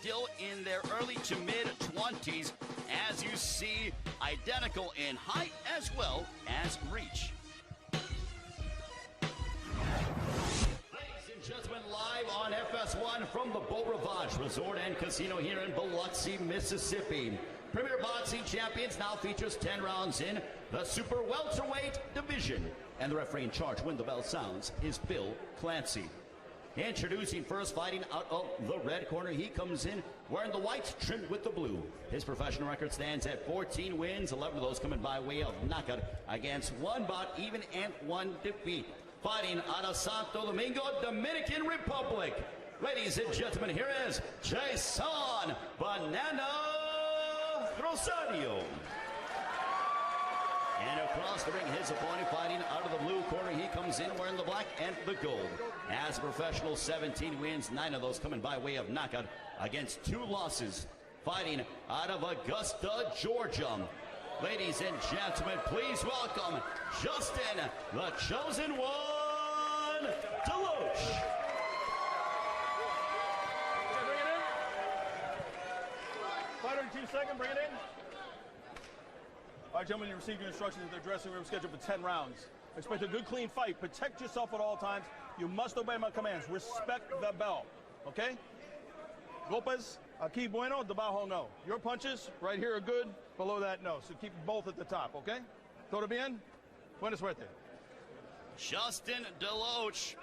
still in their early to mid-20s, as you see, identical in height as well as reach. Ladies and gentlemen, live on FS1 from the Beau Rivage Resort and Casino here in Biloxi, Mississippi. Premier Boxing Champions now features 10 rounds in the super welterweight division. And the referee in charge when the bell sounds is Bill Clancy. Introducing first, fighting out of the red corner, he comes in wearing the white trimmed with the blue. His professional record stands at 14 wins, 11 of those coming by way of knockout against one bout even and one defeat. Fighting out of Santo Domingo, Dominican Republic. Ladies and gentlemen, here is Yeison Banana Rosario. And across the ring, his opponent fighting out of the blue corner. He comes in wearing the black and the gold. As a professional, 17 wins, 9 of those coming by way of knockout against 2 losses. Fighting out of Augusta, Georgia. Ladies and gentlemen, please welcome Justin, the Chosen One, Deloach. Bring it in. Fighter in 2 seconds, bring it in. All right, gentlemen, you received your instructions at their dressing room scheduled for 10 rounds. Expect a good, clean fight. Protect yourself at all times. You must obey my commands. Respect the bell, okay? Golpes, aquí bueno, debajo no. Your punches right here are good, below that no. So keep both at the top, okay? Todo bien? Buena suerte. Justin Deloach,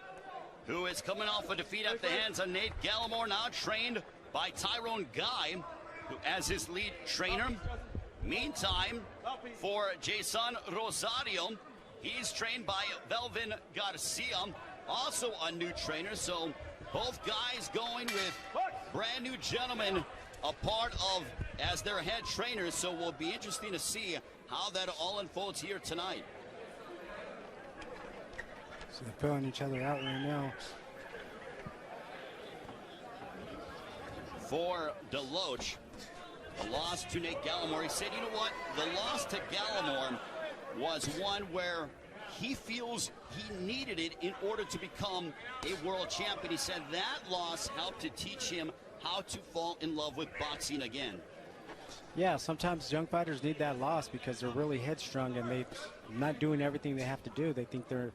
who is coming off a defeat at the hands of Nate Gallimore, now trained by Tyrone Guy, who as his lead trainer. Meantime, for Yeison Rosario, he's trained by Velvin Garcia, also a new trainer. So both guys going with brand new gentlemen, a part of as their head trainers. So will be interesting to see how that all unfolds here tonight. So they're filling each other out right now. For Deloach, the loss to Nate Gallimore, he said, you know what, the loss to Gallimore was one where he feels he needed it in order to become a world champion. He said that loss helped to teach him how to fall in love with boxing again. Yeah, sometimes young fighters need that loss because they're really headstrong and they're not doing everything they have to do. They think they're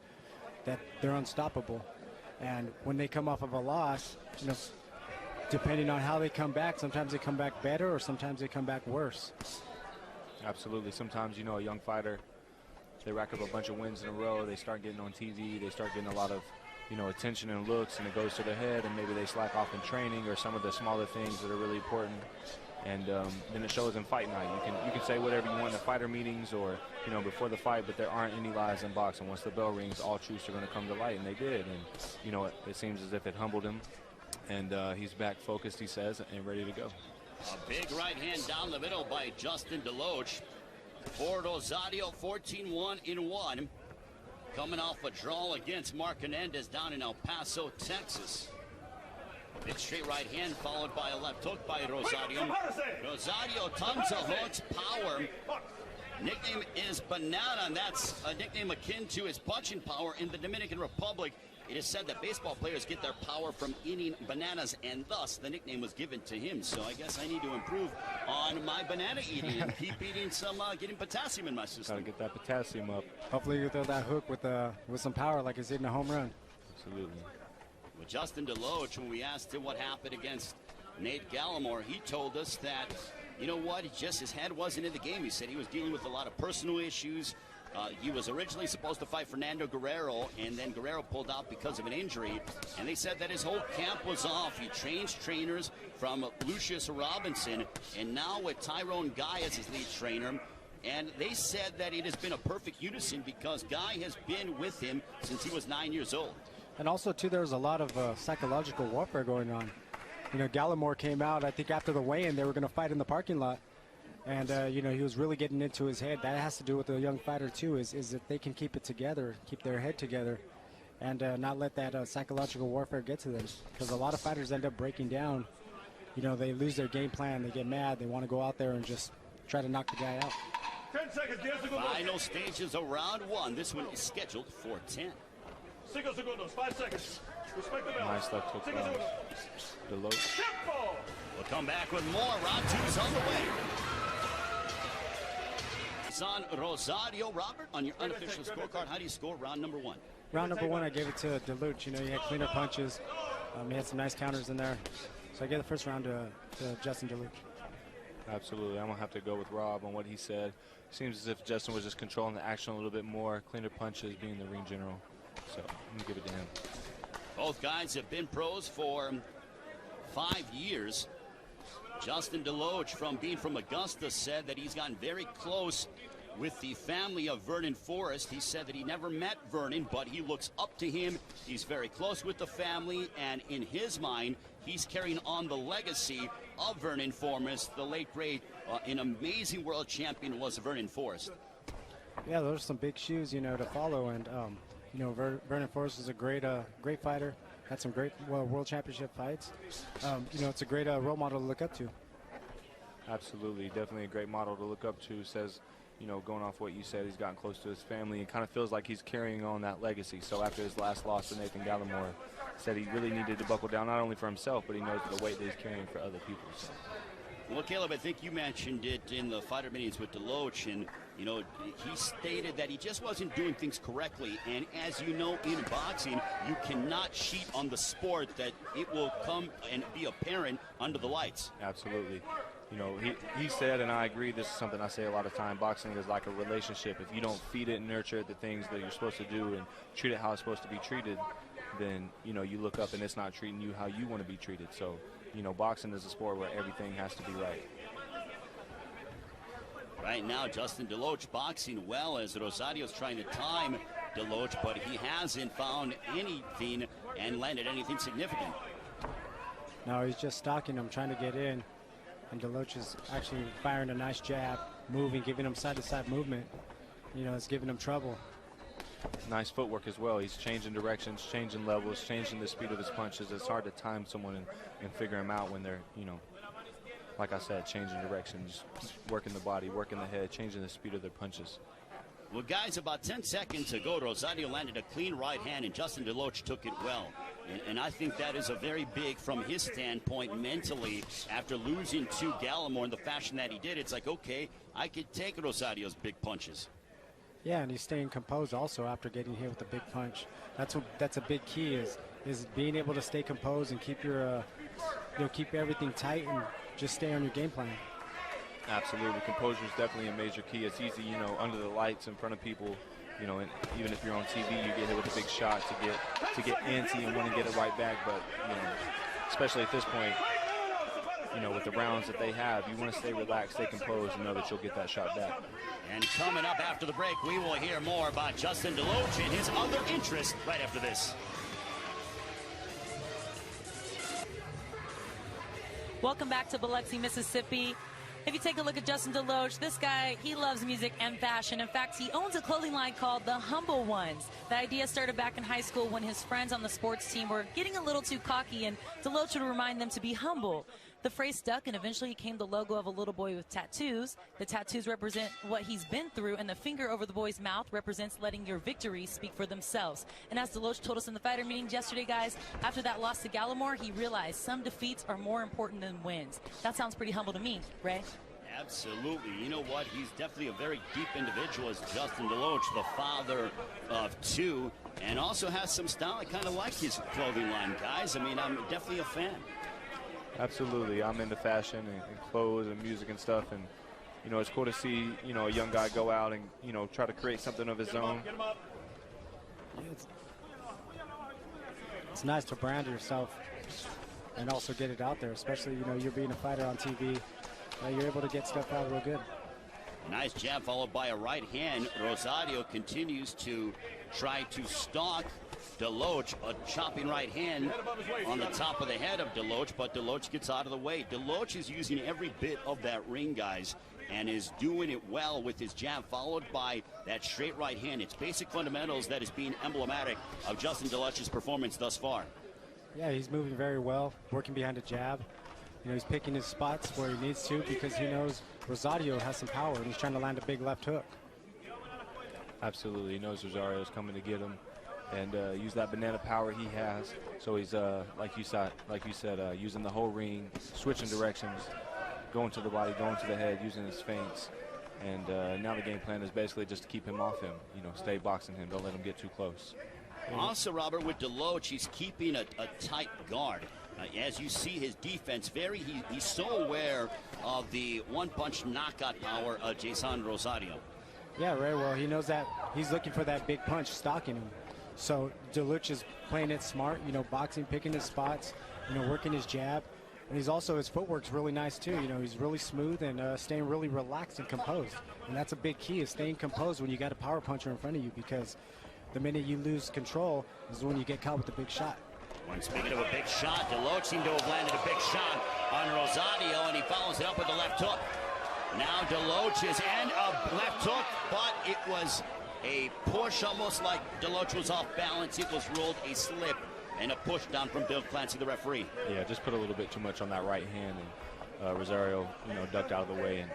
unstoppable. And when they come off of a loss, you know, depending on how they come back, sometimes they come back better or sometimes they come back worse. Absolutely. Sometimes, you know, a young fighter, they rack up a bunch of wins in a row, they start getting on TV, they start getting a lot of, you know, attention and looks, and it goes to their head, and maybe they slack off in training or some of the smaller things that are really important. And then it shows in fight night. You can say whatever you want at fighter meetings or, you know, before the fight, but there aren't any lies in boxing. Once the bell rings, all truths are going to come to light, and they did. And, you know, it seems as if it humbled him. And he's back focused, he says, and ready to go. A big right hand down the middle by Justin Deloach. For Rosario, 14-1-1. Coming off a draw against Mark Hernandez down in El Paso, Texas. Big straight right hand followed by a left hook by Rosario. Rosario, tons of hooks, power. Nickname is Banana, and that's a nickname akin to his punching power in the Dominican Republic. It is said that baseball players get their power from eating bananas, and thus the nickname was given to him. So I guess I need to improve on my banana eating and keep eating some, getting potassium in my system. Got to get that potassium up. Hopefully you throw that hook with some power like it's hitting a home run. Absolutely. With Justin Deloach, when we asked him what happened against Nate Gallimore, he told us that, you know what, just his head wasn't in the game. He said he was dealing with a lot of personal issues. He was originally supposed to fight Fernando Guerrero, and then Guerrero pulled out because of an injury. And they said that his whole camp was off. He changed trainers from Lucius Robinson, and now with Tyrone Guy as his lead trainer. And they said that it has been a perfect unison because Guy has been with him since he was 9 years old. And also, too, there's a lot of psychological warfare going on. You know, Gallimore came out, I think, after the weigh-in. They were going to fight in the parking lot. And, you know, he was really getting into his head. That has to do with a young fighter, too, is that they can keep it together, keep their head together, and not let that psychological warfare get to them. Because a lot of fighters end up breaking down. You know, they lose their game plan, they get mad, they want to go out there and just try to knock the guy out. 10 seconds. Final stages of round one. This one is scheduled for 10. 5 seconds. Respect the bell. Nice left hook by Deloach. Tempo. We'll come back with more. Round 2's on the way. Son Rosario. Robert, on your unofficial scorecard, how do you score round number 1? Round number 1, I gave it to Deluch. You know, he had cleaner punches. He had some nice counters in there. So I gave the first round to Justin Deluch. Absolutely. I'm going to have to go with Rob on what he said. Seems as if Justin was just controlling the action a little bit more, cleaner punches, being the ring general. So I'm going to give it to him. Both guys have been pros for 5 years. Justin Deloach, from being from Augusta, said that he's gotten very close with the family of Vernon Forrest. He said that he never met Vernon, but he looks up to him. He's very close with the family, and in his mind, he's carrying on the legacy of Vernon Forrest, the late great, an amazing world champion was Vernon Forrest. Yeah, those are some big shoes, you know, to follow, and you know, Vernon Forrest is a great fighter. Had some great world championship fights. You know, it's a great role model to look up to. Absolutely, definitely a great model to look up to. Says, you know, going off what you said, he's gotten close to his family and kind of feels like he's carrying on that legacy. So after his last loss to Nathan Gallimore, said he really needed to buckle down, not only for himself, but he knows the weight that he's carrying for other people. So. Well, Caleb, I think you mentioned it in the fighter meetings with Deloach, and, you know, he stated that he just wasn't doing things correctly. And as you know, in boxing, you cannot cheat on the sport, that it will come and be apparent under the lights. Absolutely. You know, he said, and I agree, this is something I say a lot of time, boxing is like a relationship. If you don't feed it and nurture it, the things that you're supposed to do, and treat it how it's supposed to be treated, then, you know, you look up and it's not treating you how you want to be treated. So, you know, boxing is a sport where everything has to be right. Right now, Justin Deloach boxing well as Rosario's trying to time Deloach, but he hasn't found anything and landed anything significant. No, he's just stalking him, trying to get in. And Deloach is actually firing a nice jab, moving, giving him side-to-side movement. You know, it's giving him trouble. Nice footwork as well. He's changing directions, changing levels, changing the speed of his punches. It's hard to time someone and figure them out when they're, you know, like I said, changing directions, working the body, working the head, changing the speed of their punches. Well, guys, about 10 seconds ago, Rosario landed a clean right hand, and Justin Deloach took it well. And I think that is a very big, from his standpoint, mentally, after losing to Gallimore in the fashion that he did. It's like, okay, I could take Rosario's big punches. Yeah, and he's staying composed also after getting hit with a big punch. That's a big key, is being able to stay composed and keep your keep everything tight and just stay on your game plan. Absolutely, composure is definitely a major key. It's easy, you know, under the lights in front of people, you know, and even if you're on TV, you get hit with a big shot to get antsy and want to get it right back. But, you know, especially at this point, you know, with the rounds that they have, you want to stay relaxed, stay composed, and know that you'll get that shot back. And coming up after the break, we will hear more about Justin Deloach and his other interests right after this. Welcome back to Biloxi, Mississippi. If you take a look at Justin Deloach, this guy, he loves music and fashion. In fact, he owns a clothing line called The Humble Ones. The idea started back in high school when his friends on the sports team were getting a little too cocky, and Deloach would remind them to be humble. The phrase stuck, and eventually became the logo of a little boy with tattoos. The tattoos represent what he's been through, and the finger over the boy's mouth represents letting your victories speak for themselves. And as Deloach told us in the fighter meeting yesterday, guys, after that loss to Gallimore, he realized some defeats are more important than wins. That sounds pretty humble to me, Ray. Absolutely. You know what? He's definitely a very deep individual, as Justin Deloach, the father of two, and also has some style. I kind of like his clothing line, guys. I mean, I'm definitely a fan. Absolutely. I'm into fashion and clothes and music and stuff, and, you know, it's cool to see, you know, a young guy go out and, you know, try to create something of his own. It's nice to brand yourself and also get it out there, especially, you know, you're being a fighter on TV. You're able to get stuff out real good. Nice jab followed by a right hand. Rosario continues to try to stalk Deloach, a chopping right hand on the top of the head of Deloach, but Deloach gets out of the way. Deloach is using every bit of that ring, guys, and is doing it well with his jab, followed by that straight right hand. It's basic fundamentals that is being emblematic of Justin Deloach's performance thus far. Yeah, he's moving very well, working behind a jab. You know, he's picking his spots where he needs to because he knows Rosario has some power, and he's trying to land a big left hook. Absolutely. He knows Rosario's coming to get him. and use that banana power he has. So he's, like you said, using the whole ring, switching directions, going to the body, going to the head, using his feints. And now the game plan is basically just to keep him off him, stay boxing him, don't let him get too close. Also, Robert, with Deloach, he's keeping a tight guard. As you see his defense, he's so aware of the one-punch knockout power of Yeison Rosario. Yeah, right. Well, he knows that he's looking for that big punch, stalking him. So Deloach is playing it smart, boxing, picking his spots, working his jab. And his footwork's really nice too. He's really smooth and staying really relaxed and composed. And that's a big key, is staying composed when you got a power puncher in front of you, because the minute you lose control is when you get caught with a big shot. When speaking of a big shot, Deloach seemed to have landed a big shot on Rosario, and he follows it up with the left hook. Now Deloach is in a left hook, but it was a push, almost like Deloach was off balance. It was ruled a slip and a push down from Bill Clancy, the referee. Yeah, just put a little bit too much on that right hand, and Rosario, ducked out of the way and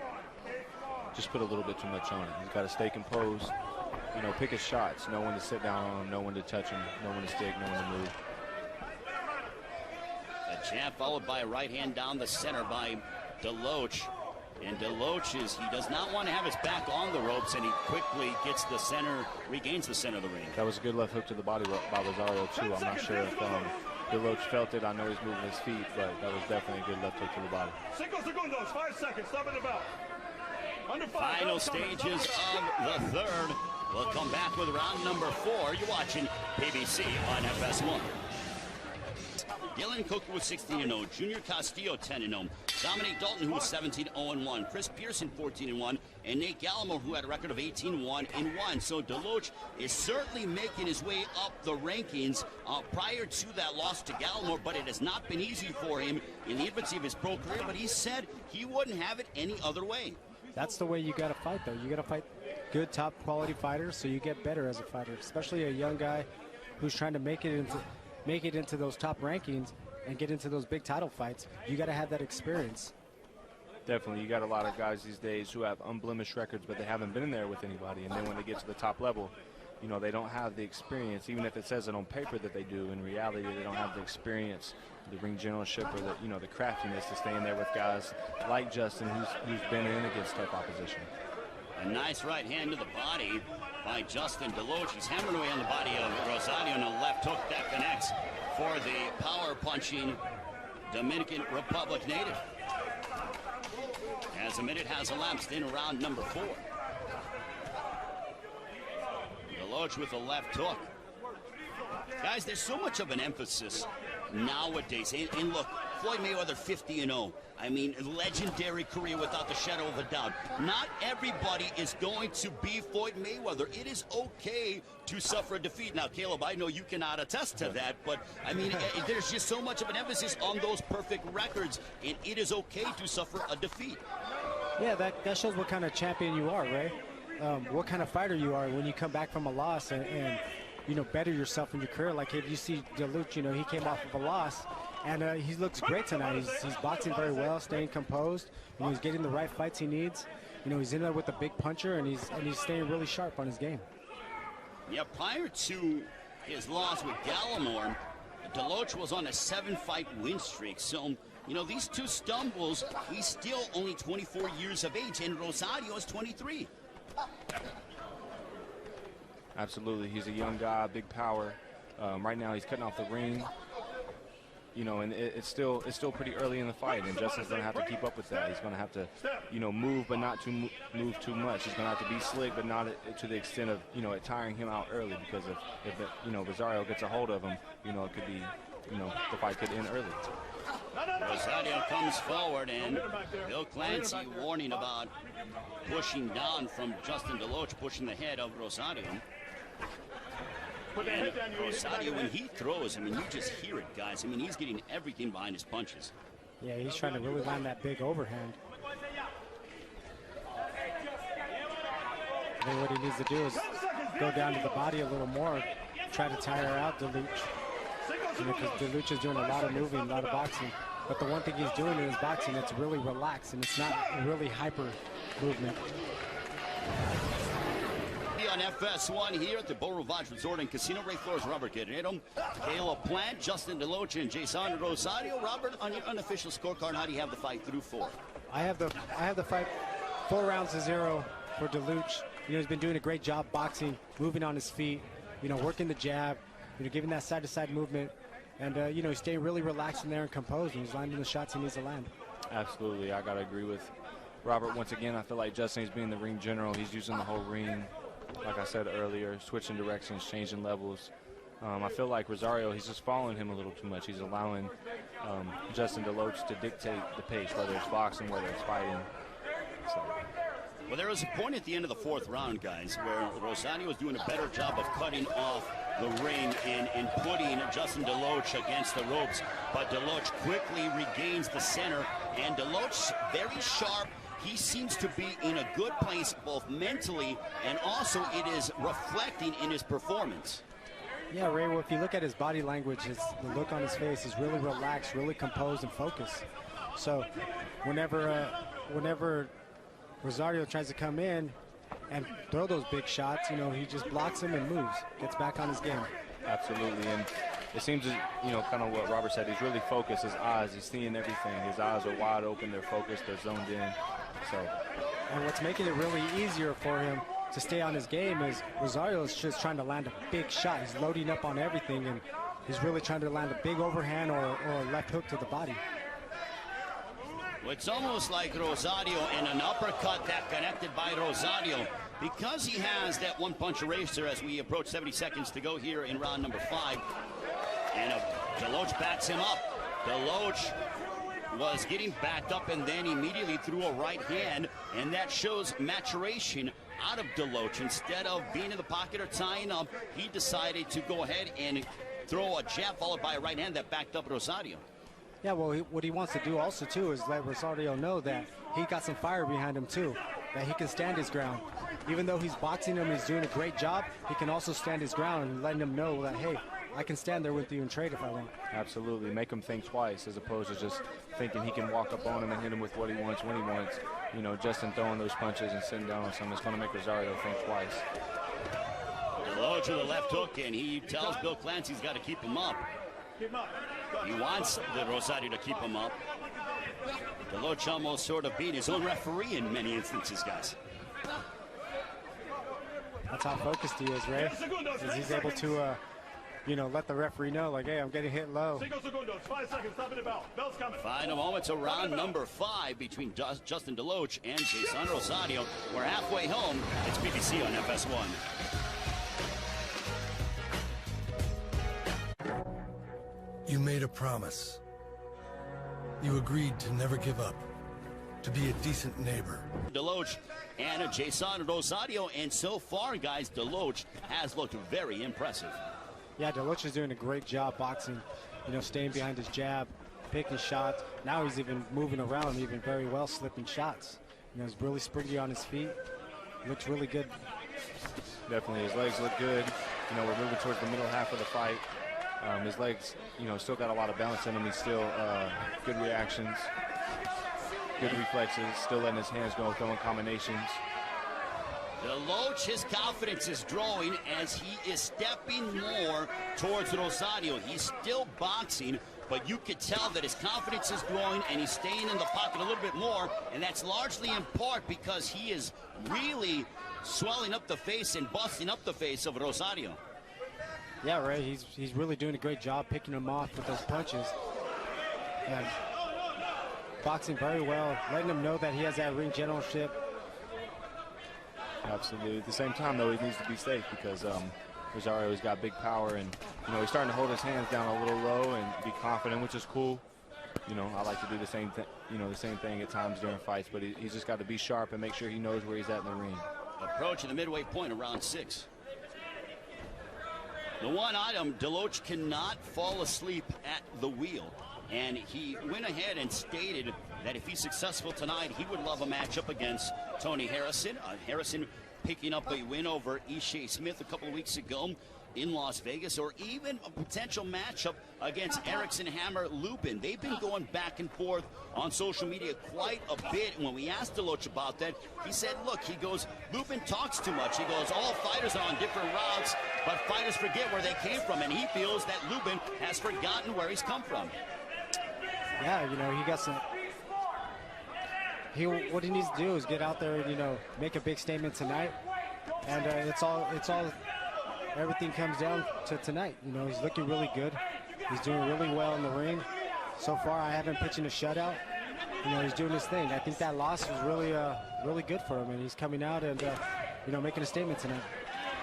just put a little bit too much on it. He's got to stay composed, pick his shots, know when to sit down on him, know when to touch him, know when to stick, know when to move. A jab followed by a right hand down the center by Deloach. And Deloach he does not want to have his back on the ropes, and he quickly regains the center of the ring. That was a good left hook to the body by Rosario too. I'm not sure if Deloach felt it. I know he's moving his feet, but that was definitely a good left hook to the body. 5 segundos, 5 seconds, stop in the bell. Under 5. Final stages of the third. We'll come back with round number 4. You're watching PBC on FS1. Dylan Cook was 16-0, Junior Castillo 10-0, Dominic Dalton, who was 17-0-1, Chris Pearson 14-1, and Nate Gallimore, who had a record of 18-1-1. So Deloach is certainly making his way up the rankings prior to that loss to Gallimore, but it has not been easy for him in the infancy of his pro career, but he said he wouldn't have it any other way. That's the way you got to fight, though. You got to fight good, top quality fighters, so you get better as a fighter, especially a young guy who's trying to make it into those top rankings and get into those big title fights. You got to have that experience. Definitely. You got a lot of guys these days who have unblemished records, but they haven't been in there with anybody. And then when they get to the top level, they don't have the experience. Even if it says it on paper that they do, in reality, they don't have the experience, the ring generalship, or the craftiness to stay in there with guys like Justin, who's been in against tough opposition. A nice right hand to the body by Justin Deloach. He's hammering away on the body of Rosario, and a left hook that connects for the power-punching Dominican Republic native. As a minute has elapsed in round number 4. Deloach with a left hook. Guys, there's so much of an emphasis nowadays. And look, Floyd Mayweather 50-0. I mean, legendary career without the shadow of a doubt. Not everybody is going to be Floyd Mayweather. It is okay to suffer a defeat. Now, Caleb, I know you cannot attest to that, but I mean, there's just so much of an emphasis on those perfect records, and it is okay to suffer a defeat. Yeah, that shows what kind of champion you are, Ray. What kind of fighter you are when you come back from a loss and better yourself in your career. Like if you see Deloach, he came off of a loss, and he looks great tonight. He's boxing very well, staying composed, and he's getting the right fights he needs. He's in there with a big puncher, and he's staying really sharp on his game. Yeah, prior to his loss with Gallimore, Deloach was on a 7-fight win streak. So, these two stumbles, he's still only 24 years of age, and Rosario is 23. Absolutely. He's a young guy, big power. Right now he's cutting off the ring. And it's still pretty early in the fight, and Justin's going to have to keep up with that. He's going to have to, move, but not to move too much. He's going to have to be slick, but not to the extent of, it tiring him out early, because if Rosario gets a hold of him, it could be, the fight could end early. Rosario comes forward, and Bill Clancy warning about pushing down from Justin Deloach, pushing the head of Rosario. And Rosario, when he throws, I mean, you just hear it, guys. I mean, he's getting everything behind his punches. Yeah, he's trying to really land that big overhand. I think what he needs to do is go down to the body a little more, try to tire out Deloach. Because Deloach is doing a lot of moving, a lot of boxing. But the one thing he's doing in his boxing, it's really relaxed, and it's not really hyper movement. On on FS1 here at the Beau Rivage Resort and Casino. Ray Flores, Robert Guerrero, Caleb Plant, Justin DeLoach, and Yeison Rosario. Robert, on your unofficial scorecard, how do you have the fight through 4? I have the fight 4 rounds to 0 for DeLoach. You know, he's been doing a great job boxing, moving on his feet, you know, working the jab, you know, giving that side-to-side movement, and, you know, he's staying really relaxed in there and composed, and he's landing the shots he needs to land. Absolutely. I got to agree with Robert once again. I feel like Justin's being the ring general. He's using the whole ring, like I said earlier, switching directions, changing levels. I feel like Rosario, he's just following him a little too much. He's allowing Justin DeLoach to dictate the pace, whether it's boxing, whether it's fighting. So. Well, there was a point at the end of the 4th round, guys, where Rosario was doing a better job of cutting off the ring and putting Justin DeLoach against the ropes. But DeLoach quickly regains the center, and DeLoach very sharp. He seems to be in a good place both mentally and also it is reflecting in his performance. Yeah, Ray, well, if you look at his body language, the look on his face is really relaxed, really composed and focused. So whenever Rosario tries to come in and throw those big shots, you know, he just blocks him and moves, gets back on his game. Absolutely, and it seems, you know, kind of what Robert said, he's really focused, his eyes, he's seeing everything. His eyes are wide open, they're focused, they're zoned in. So. And what's making it really easier for him to stay on his game is Rosario is just trying to land a big shot. He's loading up on everything, and he's really trying to land a big overhand or a left hook to the body. Well, it's almost like Rosario and an uppercut that connected by Rosario. Because he has that one-punch eraser as we approach 70 seconds to go here in round number 5. And DeLoach backs him up. DeLoach was getting backed up and then immediately threw a right hand, and that shows maturation out of DeLoach. Instead of being in the pocket or tying up, he decided to go ahead and throw a jab followed by a right hand that backed up Rosario. Yeah, well, what he wants to do also, too, is let Rosario know that he got some fire behind him, too, that he can stand his ground. Even though he's boxing him, he's doing a great job, he can also stand his ground and letting him know that, hey, I can stand there with you and trade if I want. Absolutely. Make him think twice as opposed to just thinking he can walk up on him and hit him with what he wants when he wants. You know, Justin throwing those punches and sitting down on something is going to make Rosario think twice. DeLoach with a left hook, and he tells Bill Clancy he's got to keep him up. He wants the Rosario to keep him up. DeLoach almost sort of beat his own referee in many instances, guys. That's how focused he is, Ray. Is he's able to, you know, let the referee know, like, hey, I'm getting hit low. 5 seconds, stop the bell. Bell's coming. Final moments of round number 5 between Justin DeLoach and Yeison Rosario. We're halfway home. It's BBC on FS1. You made a promise. You agreed to never give up, to be a decent neighbor. DeLoach and Yeison Rosario, and so far, guys, DeLoach has looked very impressive. Yeah, DeLoach is doing a great job boxing, you know, staying behind his jab, picking shots. Now he's even moving around, even very well, slipping shots. You know, he's really springy on his feet. Looks really good. Definitely, his legs look good. You know, we're moving towards the middle half of the fight. His legs, you know, still got a lot of balance in him. He's still good reactions, good reflexes, still letting his hands go, throwing combinations. DeLoach, his confidence is growing as he is stepping more towards Rosario. He's still boxing, but you could tell that his confidence is growing and he's staying in the pocket a little bit more, and that's largely in part because he is really swelling up the face and busting up the face of Rosario. Yeah, Ray, he's really doing a great job picking him off with those punches. And boxing very well, letting him know that he has that ring generalship. Absolutely. At the same time, though, he needs to be safe because Rosario's got big power, and you know he's starting to hold his hands down a little low and be confident, which is cool. You know, I like to do the same thing. You know, the same thing at times during fights, but he's just got to be sharp and make sure he knows where he's at in the ring. Approaching the midway point of round 6. The one item, DeLoach cannot fall asleep at the wheel. And he went ahead and stated that if he's successful tonight, he would love a matchup against Tony Harrison. Harrison picking up a win over Ishe Smith a couple of weeks ago. in Las Vegas, or even a potential matchup against Erickson Hammer Lubin. They've been going back and forth on social media quite a bit. And when we asked Deloach about that, he said, look, he goes, Lubin talks too much. He goes, all fighters are on different routes, but fighters forget where they came from. And he feels that Lubin has forgotten where he's come from. Yeah, you know, he got some. What he needs to do is get out there and, you know, make a big statement tonight. And everything comes down to tonight. You know, he's looking really good. He's doing really well in the ring. So far, I haven't pitching a shutout. You know, he's doing his thing. I think that loss was really good for him, and he's coming out and, you know, making a statement tonight.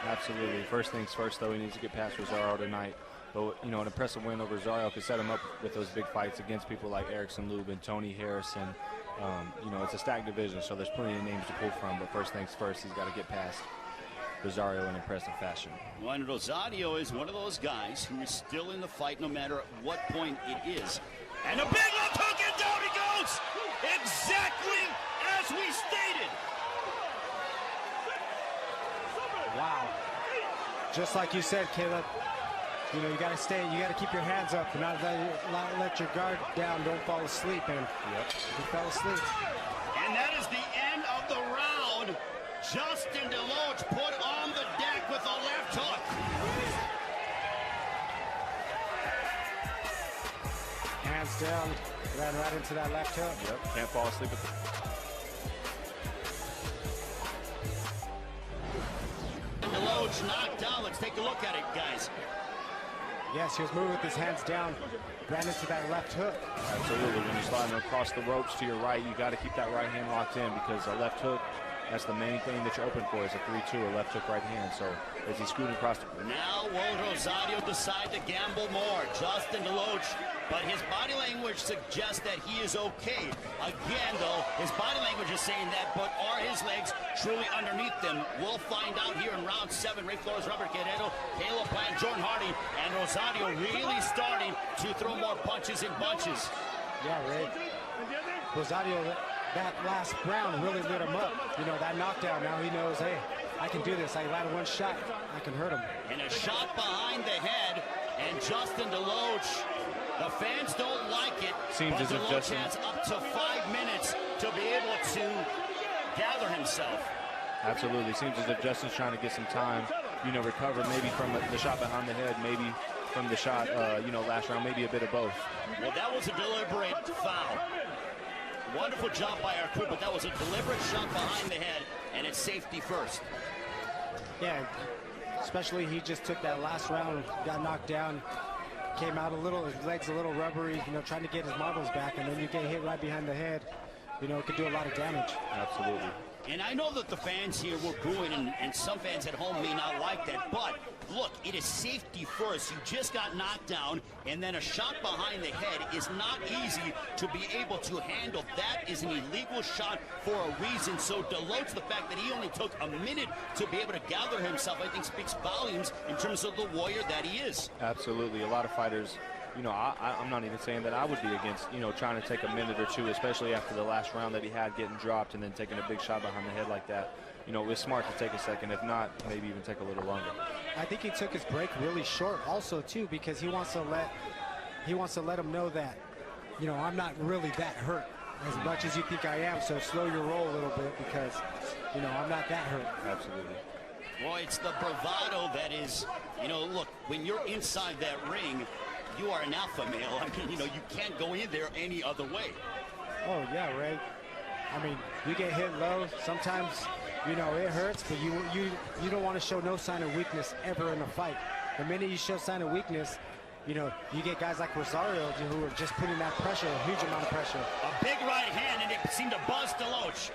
Absolutely. First things first, though, he needs to get past Rosario tonight. But, you know, an impressive win over Rosario could set him up with those big fights against people like Erickson Lubin, Tony Harrison. You know, it's a stacked division, so there's plenty of names to pull from. But first things first, he's got to get past Rosario in impressive fashion. Well, and Rosario is one of those guys who is still in the fight no matter at what point it is. And a big left hook, and down he goes! Exactly as we stated! Wow. Just like you said, Caleb, you know, you got to keep your hands up and not let your guard down, don't fall asleep. And he fell asleep. And that is the end of the round. Justin Deloach put on the deck with a left hook. Hands down, ran right into that left hook. Yep, can't fall asleep with Deloach knocked down. Let's take a look at it, guys. Yes, he was moving with his hands down, ran into that left hook. Absolutely. When you're sliding across the ropes to your right, you got to keep that right hand locked in, because a left hook, that's the main thing that you're open for, is a 3-2, a left hook right hand. So as he's scooting across the... Now will Rosario decide to gamble more? Justin Deloach, but his body language suggests that he is okay. Again, though, his body language is saying that, but are his legs truly underneath them? We'll find out here in round 7. Ray Flores, Robert Guerrero, Caleb Plant, Jordan Hardy, and Rosario really starting to throw more punches in bunches. Yeah, Ray. Rosario, that last round really lit him up. You know, that knockdown, now he knows, hey, I can do this. I land one shot, I can hurt him. And a shot behind the head, and Justin Deloach, the fans don't like it. Seems as if Deloach Justin has up to 5 minutes to be able to gather himself. Absolutely. Seems as if Justin's trying to get some time, you know, recover maybe from the shot behind the head, maybe from the shot, you know, last round, maybe a bit of both. Well, that was a deliberate foul. Wonderful job by our crew, but that was a deliberate shot behind the head, and it's safety first. Yeah, especially he just took that last round, got knocked down, came out a little, his legs a little rubbery, you know, trying to get his marbles back, and then you get hit right behind the head, you know, it could do a lot of damage. Absolutely. And I know that the fans here were booing, and some fans at home may not like that, but look, it is safety first. You just got knocked down, and then a shot behind the head is not easy to be able to handle. That is an illegal shot for a reason. So Deloach, the fact that he only took a minute to be able to gather himself, I think speaks volumes in terms of the warrior that he is. Absolutely. A lot of fighters, you know, I'm not even saying that I would be against, you know, trying to take a minute or two, especially after the last round that he had, getting dropped and then taking a big shot behind the head like that. You know, it's smart to take a second. If not, maybe even take a little longer. I think he took his break really short also, too, because he wants to let him know that, you know, I'm not really that hurt as much as you think I am. So slow your roll a little bit because, you know, I'm not that hurt. Absolutely. Well, it's the bravado that is, you know, look, when you're inside that ring, you are an alpha male. I mean, you know, you can't go in there any other way. Oh, yeah, Ray. I mean, you get hit low. Sometimes, you know, it hurts, but you don't want to show no sign of weakness ever in a fight. The minute you show sign of weakness, you know, you get guys like Rosario who are just putting that pressure, a huge amount of pressure. A big right hand, and it seemed to buzz Deloach.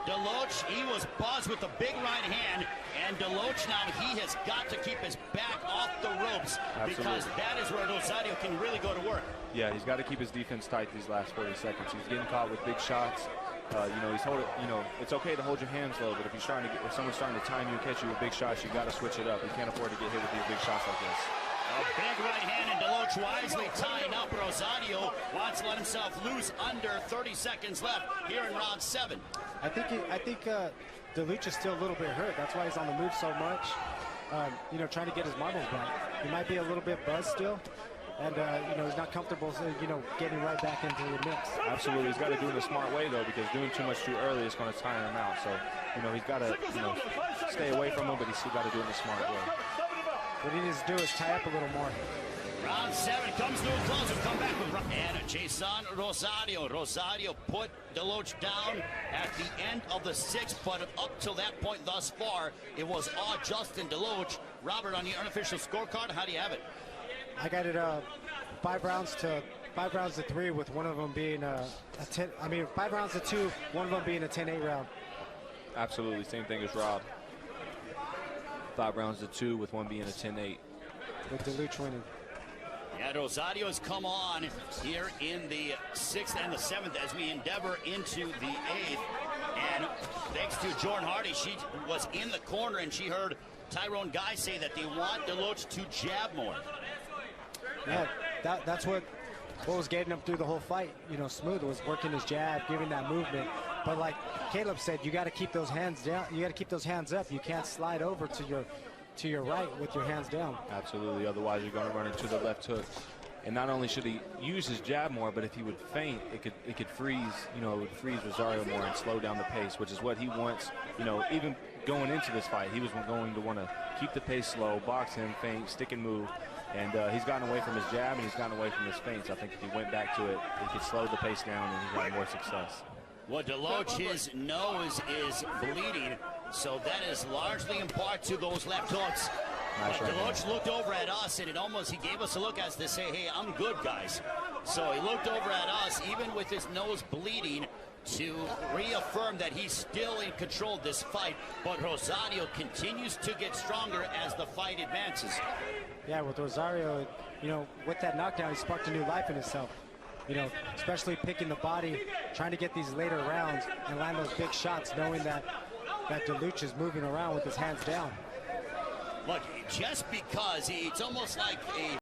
Deloach, he was buzzed with a big right hand, and Deloach now, he has got to keep his back off the ropes. Absolutely. Because that is where Rosario can really go to work. Yeah, he's got to keep his defense tight these last 40 seconds. He's getting caught with big shots. You know, he's holding. You know, it's okay to hold your hands low, but if someone's trying to time you and catch you with big shots, you got to switch it up. You can't afford to get hit with these big shots like this. A big right hand, and Deloach wisely tying up. Rosario wants to let himself loose under 30 seconds left here in round 7. I think Deloach is still a little bit hurt. That's why he's on the move so much. you know, trying to get his marbles back. He might be a little bit buzzed still, and you know, he's not comfortable, you know, getting right back into the mix. Absolutely, he's got to do it in a smart way though, because doing too much too early is going to tire him out. So, you know, he's got to, you know, stay away from him, but he's still got to do it in a smart way. What he needs to do is tie up a little more. Round 7 comes to a close. We'll come back with and Yeison Rosario. Rosario put Deloach down at the end of the 6th, but up till that point thus far, it was all Justin Deloach. Robert, on the unofficial scorecard, how do you have it? I got it 5 rounds to 3, with one of them being a 10. I mean, 5 rounds to 2, one of them being a 10-8 round. Absolutely, same thing as Rob. 5 rounds to 2, with one being a 10-8. With Deloach winning. Yeah, Rosario has come on here in the 6th and the 7th as we endeavor into the 8th. And thanks to Jordan Hardy, she was in the corner and she heard Tyrone Guy say that they want Deloach to jab more. Yeah, that's what was getting him through the whole fight. You know, Smooth was working his jab, giving that movement. But like Caleb said, you got to keep those hands down. You got to keep those hands up. You can't slide over to your right with your hands down. Absolutely, otherwise you're going to run into the left hook. And not only should he use his jab more, but if he would feint, it could freeze, you know, it would freeze Rosario more and slow down the pace, which is what he wants. You know, even going into this fight, he was going to want to keep the pace slow, box him, feint, stick and move. And he's gotten away from his jab and he's gotten away from his feints. I think if he went back to it, he could slow the pace down and he's got more success. Well, Deloach, his nose is bleeding, so that is largely in part to those left hooks. Nice right Deloach looked over at us, and he gave us a look as to say, hey, I'm good, guys. So he looked over at us, even with his nose bleeding, to reaffirm that he's still in control of this fight. But Rosario continues to get stronger as the fight advances. Yeah, with Rosario, you know, with that knockdown, he sparked a new life in himself. You know, especially picking the body, trying to get these later rounds and land those big shots, knowing that Deloach is moving around with his hands down. Look, just because it's almost like a